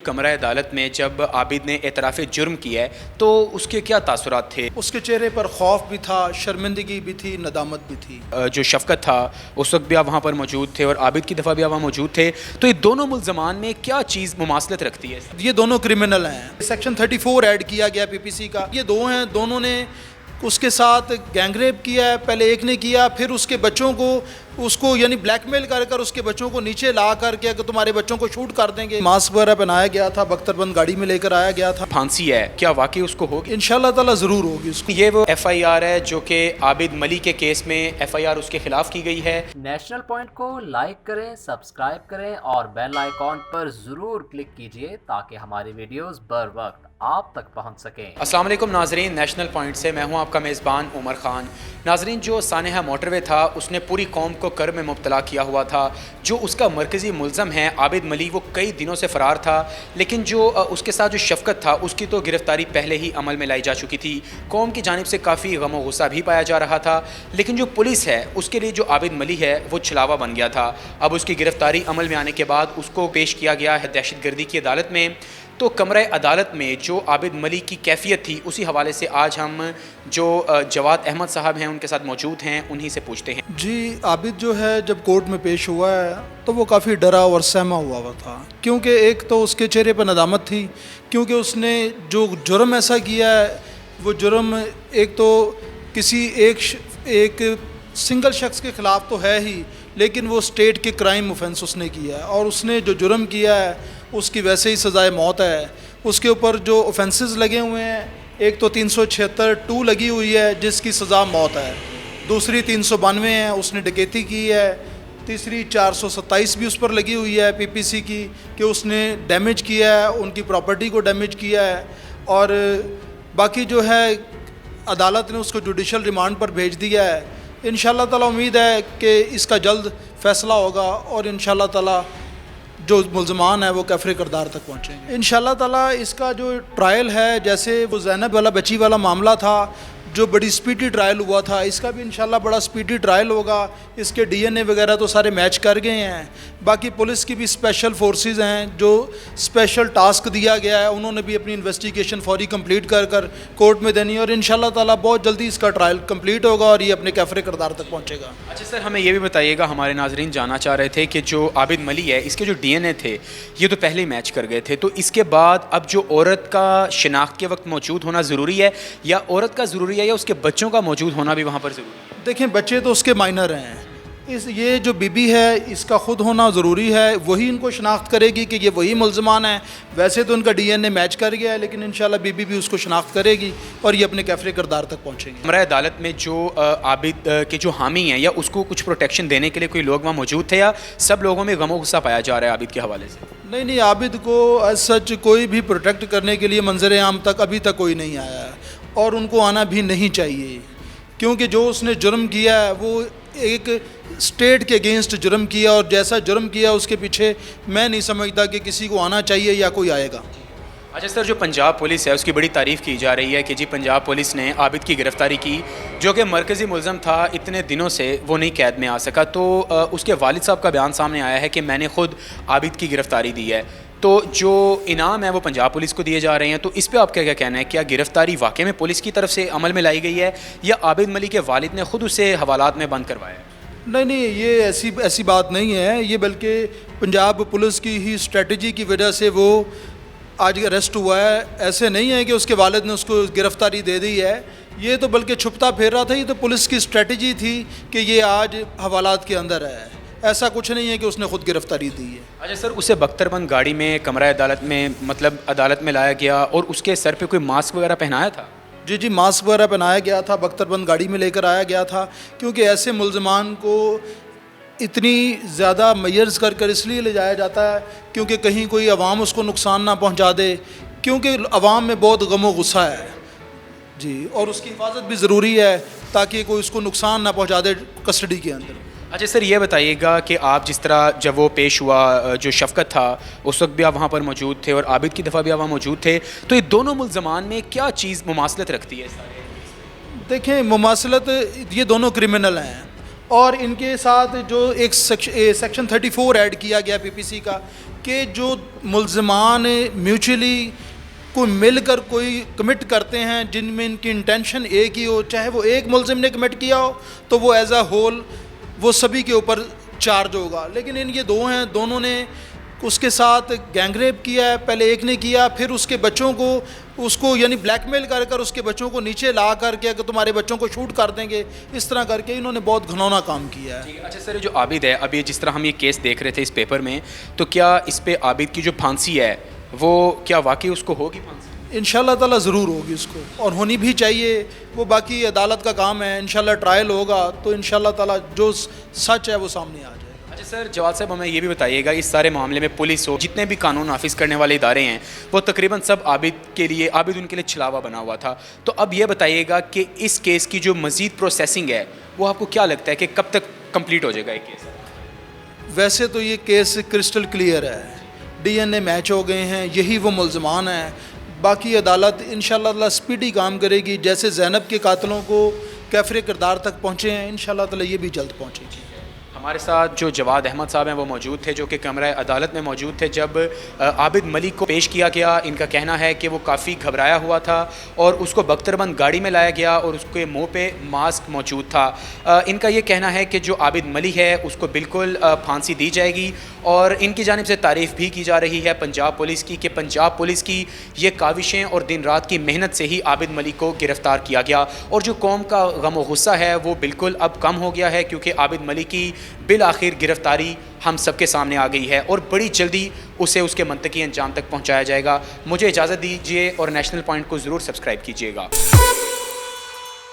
कमरा अदालत में जब आबिद ने एतराफ़ जुर्म किया है तो उसके क्या तासुरात थे? उसके चेहरे पर खौफ भी था, शर्मिंदगी भी थी, नदामत भी थी। जो शफ़क़त था उस वक्त भी आप वहाँ पर मौजूद थे और आबिद की दफ़ा भी आप वहाँ मौजूद थे, तो ये दोनों मुल्ज़मान में क्या चीज़ मुमासलत रखती है? ये दोनों क्रिमिनल हैं। सेक्शन 34 ऐड किया गया पीपीसी का। ये दो हैं, दोनों ने उसके साथ गैंगरेप किया है। पहले एक ने किया, फिर उसके बच्चों को उसको यानी ब्लैकमेल कर कर उसके बच्चों को नीचे ला कर के कि तुम्हारे बच्चों को शूट कर देंगे। मास्क वगैरह पहनाया गया था, बख्तरबंद गाड़ी में लेकर आया गया था। फांसी है, क्या वाकई उसको होगी? इंशाल्लाह ताला ज़रूर होगी उसको। ये वो FIR है जो कि आबिद मली के केस में FIR उसके खिलाफ की गई है। नेशनल पॉइंट को लाइक करें, सब्सक्राइब करें और बेल आइकॉन पर ज़रूर क्लिक कीजिए ताकि हमारी वीडियोस बर वक्त आप तक पहुंच सकें। अस्सलाम वालेकुम नाजरीन, नेशनल पॉइंट से मैं हूं आपका मेज़बान उमर ख़ान। नाजरीन, जो सानेहा मोटरवे था उसने पूरी कौम को कर्ब में मुब्तला किया हुआ था। जो उसका मरकज़ी मुल्ज़म है आबिद मली, वो कई दिनों से फ़रार था, लेकिन जो उसके साथ जो शफ़क़त था उसकी तो गिरफ़्तारी पहले ही अमल में लाई जा चुकी थी। कौम की जानिब से काफ़ी गम व गुस्सा भी पाया जा रहा था, लेकिन जो पुलिस है उसके लिए जो आबिद मली है वो छलावा बन गया था। अब उसकी गिरफ़्तारी अमल में आने के बाद उसको पेश किया गया है दहशत गर्दी की अदालत में। तो कमरा अदालत में जो आबिद मली की कैफियत थी उसी हवाले से आज हम जो जवाद अहमद साहब हैं उनके साथ मौजूद हैं, उन्हीं से पूछते हैं। जी, आबिद जो है जब कोर्ट में पेश हुआ है तो वो काफ़ी डरा और सहमा हुआ था, क्योंकि एक तो उसके चेहरे पर नदामत थी, क्योंकि उसने जो जुर्म ऐसा किया है वो जुर्म एक तो किसी एक सिंगल शख्स के ख़िलाफ़ तो है ही, लेकिन वो स्टेट के क्राइम ऑफेंस उसने किया है और उसने जो जुर्म किया है उसकी वैसे ही सज़ाए मौत है। उसके ऊपर जो ऑफेंसेस लगे हुए हैं, एक तो 376(2) लगी हुई है जिसकी सज़ा मौत है, दूसरी 392 है, उसने डकैती की है, तीसरी 427 भी उस पर लगी हुई है पीपीसी की कि उसने डैमेज किया है, उनकी प्रॉपर्टी को डैमेज किया है। और बाकी जो है अदालत ने उसको जुडिशल रिमांड पर भेज दिया है। इंशाल्लाह ताला उम्मीद है कि इसका जल्द फ़ैसला होगा और इंशाल्लाह ताला जो मुल्ज़मान है वो कैफ़रे करदार तक पहुँचेंगे इंशाल्लाह ताला। इसका जो ट्रायल है, जैसे वो ज़ैनब वाला बच्ची वाला मामला था जो बड़ी स्पीडी ट्रायल हुआ था, इसका भी इंशाल्लाह बड़ा स्पीडी ट्रायल होगा। इसके DNA वगैरह तो सारे मैच कर गए हैं। बाकी पुलिस की भी स्पेशल फोर्सेस हैं जो स्पेशल टास्क दिया गया है, उन्होंने भी अपनी इन्वेस्टिगेशन फौरी कंप्लीट कर कर कोर्ट में देनी है और इंशाल्लाह ताला बहुत जल्दी इसका ट्रायल कंप्लीट होगा और ये अपने कैफ़रे करदार तक पहुँचेगा। अच्छा सर, हमें ये भी बताइएगा, हमारे नाजरीन जानना चाह रहे थे कि जो आबिद मली है इसके जो DNA थे ये तो पहले ही मैच कर गए थे, तो इसके बाद अब जो औरत का शिनाख्त के वक्त मौजूद होना ज़रूरी है या औरत का ज़रूरी है या उसके बच्चों का मौजूद होना भी वहाँ पर ज़रूरी है? देखें, बच्चे तो उसके माइनर हैं, ये जो बीबी है इसका ख़ुद होना ज़रूरी है, वही इनको शनाख्त करेगी कि ये वही मुल्ज़मान है। वैसे तो उनका DNA मैच कर गया है, लेकिन इंशाल्लाह बीबी भी उसको शनाख्त करेगी और ये अपने कैफ़रे करदार तक पहुँचेंगे। कमरा अदालत में जो आबिद के जो हामी हैं या उसको कुछ प्रोटेक्शन देने के लिए कोई लोग वहाँ मौजूद थे या सब लोगों में गम व गुस्सा पाया जा रहा है आबिद के हवाले से? नहीं, आबिद को एज सच कोई भी प्रोटेक्ट करने के लिए मंजर आम तक अभी तक कोई नहीं आया है और उनको आना भी नहीं चाहिए, क्योंकि जो उसने जुर्म किया है वो एक स्टेट के अगेंस्ट जुर्म किया और जैसा जुर्म किया उसके पीछे मैं नहीं समझता कि किसी को आना चाहिए या कोई आएगा। अच्छा सर, जो पंजाब पुलिस है उसकी बड़ी तारीफ़ की जा रही है कि जी पंजाब पुलिस ने आबिद की गिरफ़्तारी की, जो कि मरकज़ी मुल्ज़म था, इतने दिनों से वो नहीं कैद में आ सका, तो उसके वालिद साहब का बयान सामने आया है कि मैंने ख़ुद आबिद की गिरफ़्तारी दी है। तो जो इनाम है वो पंजाब पुलिस को दिए जा रहे हैं, तो इस पर आपका क्या कहना है? क्या गिरफ़्तारी वाकई में पुलिस की तरफ से अमल में लाई गई है या आबिद मली के वालिद ने ख़ुद उसे हवालात में बंद करवाया है? नहीं, ये ऐसी बात नहीं है, ये बल्कि पंजाब पुलिस की ही स्ट्रेटजी की वजह से वो आज अरेस्ट हुआ है। ऐसे नहीं है कि उसके वालिद ने उसको गिरफ़्तारी दे दी है, ये तो बल्कि छुपता फिर रहा था। ये तो पुलिस की स्ट्रेटजी थी कि ये आज हवालात के अंदर है, ऐसा कुछ नहीं है कि उसने ख़ुद गिरफ़्तारी दी है। अच्छा सर, उसे बख्तरबंद गाड़ी में कमरा अदालत में मतलब अदालत में लाया गया और उसके सर पे कोई मास्क वगैरह पहनाया था? जी, मास्क वगैरह पहनाया गया था, बख्तरबंद गाड़ी में लेकर आया गया था, क्योंकि ऐसे मुल्ज़मान को इतनी ज़्यादा मैयर्स कर कर इसलिए ले जाया जाता है क्योंकि कहीं कोई अवाम उसको नुकसान ना पहुंचा दे, क्योंकि अवाम में बहुत गम व गुस्सा है जी, और उसकी हिफाजत भी ज़रूरी है ताकि कोई उसको नुकसान ना पहुंचा दे कस्टडी के अंदर। अच्छा सर, ये बताइएगा कि आप जिस तरह जब वो पेश हुआ, जो शफ़क़त था उस वक्त भी आप वहाँ पर मौजूद थे और आबिद की दफ़ा भी आप वहाँ मौजूद थे, तो ये दोनों मुल्ज़मान में क्या चीज़ मुमासलत रखती है? देखें, मुमासलत, ये दोनों क्रिमिनल हैं اور ان کے ساتھ جو ایک سیکشن 34 ایڈ کیا گیا پی پی سی کا کہ جو ملزمان میوچولی کوئی مل کر کوئی کمٹ کرتے ہیں جن میں ان کی انٹینشن ایک ہی ہو, چاہے وہ ایک ملزم نے کمٹ کیا ہو تو وہ ایز اے ہول وہ سبھی کے اوپر چارج ہوگا. لیکن ان یہ دو ہیں, دونوں نے اس کے ساتھ گینگ ریپ کیا ہے, پہلے ایک نے کیا, پھر اس کے بچوں کو اس کو یعنی بلیک میل کر کر اس کے بچوں کو نیچے لا کر کے کہ تمہارے بچوں کو شوٹ کر دیں گے, اس طرح کر کے انہوں نے بہت گھنونا کام کیا ہے. اچھا سر, جو عابد ہے, اب یہ جس طرح ہم یہ کیس دیکھ رہے تھے اس پیپر میں, تو کیا اس پہ عابد کی جو پھانسی ہے وہ کیا واقعی اس کو ہوگی پھانسی؟ انشاءاللہ تعالیٰ ضرور ہوگی اس کو, اور ہونی بھی چاہیے. وہ باقی عدالت کا کام ہے, انشاءاللہ ٹرائل ہوگا تو انشاءاللہ تعالیٰ جو سچ ہے وہ سامنے آ جائے. اچھا سر, جواد صاحب ہمیں یہ بھی بتائیے گا, اس سارے معاملے میں پولیس ہو, جتنے بھی قانون نافذ کرنے والے ادارے ہیں, وہ تقریباً سب عابد ان کے لیے چھلاوا بنا ہوا تھا. تو اب یہ بتائیے گا کہ اس کیس کی جو مزید پروسیسنگ ہے وہ آپ کو کیا لگتا ہے کہ کب تک کمپلیٹ ہو جائے گا یہ کیس؟ ویسے تو یہ کیس کرسٹل کلیئر ہے, ڈی این اے میچ ہو گئے ہیں, یہی وہ ملزمان ہیں. باقی عدالت انشاءاللہ تعالیٰ سپیڈی کام کرے گی, جیسے زینب کے قاتلوں کو کیفر کردار تک پہنچے ہیں, انشاءاللہ تعالیٰ یہ بھی جلد پہنچے گی. ہمارے ساتھ جو جواد احمد صاحب ہیں وہ موجود تھے, جو کہ کمرہ عدالت میں موجود تھے جب عابد ملک کو پیش کیا گیا. ان کا کہنا ہے کہ وہ کافی گھبرایا ہوا تھا اور اس کو بختربند گاڑی میں لایا گیا اور اس کے منہ پہ ماسک موجود تھا. ان کا یہ کہنا ہے کہ جو عابد ملک ہے اس کو بالکل پھانسی دی جائے گی, اور ان کی جانب سے تعریف بھی کی جا رہی ہے پنجاب پولیس کی کہ پنجاب پولیس کی یہ کاوشیں اور دن رات کی محنت سے ہی عابد ملک کو گرفتار کیا گیا. اور جو قوم کا غم و غصہ ہے وہ بالکل اب کم ہو گیا ہے, کیونکہ عابد ملک کی بالآخر گرفتاری ہم سب کے سامنے آ گئی ہے اور بڑی جلدی اسے اس کے منطقی انجام تک پہنچایا جائے گا. مجھے اجازت دیجیے اور نیشنل پوائنٹ کو ضرور سبسکرائب کیجیے گا.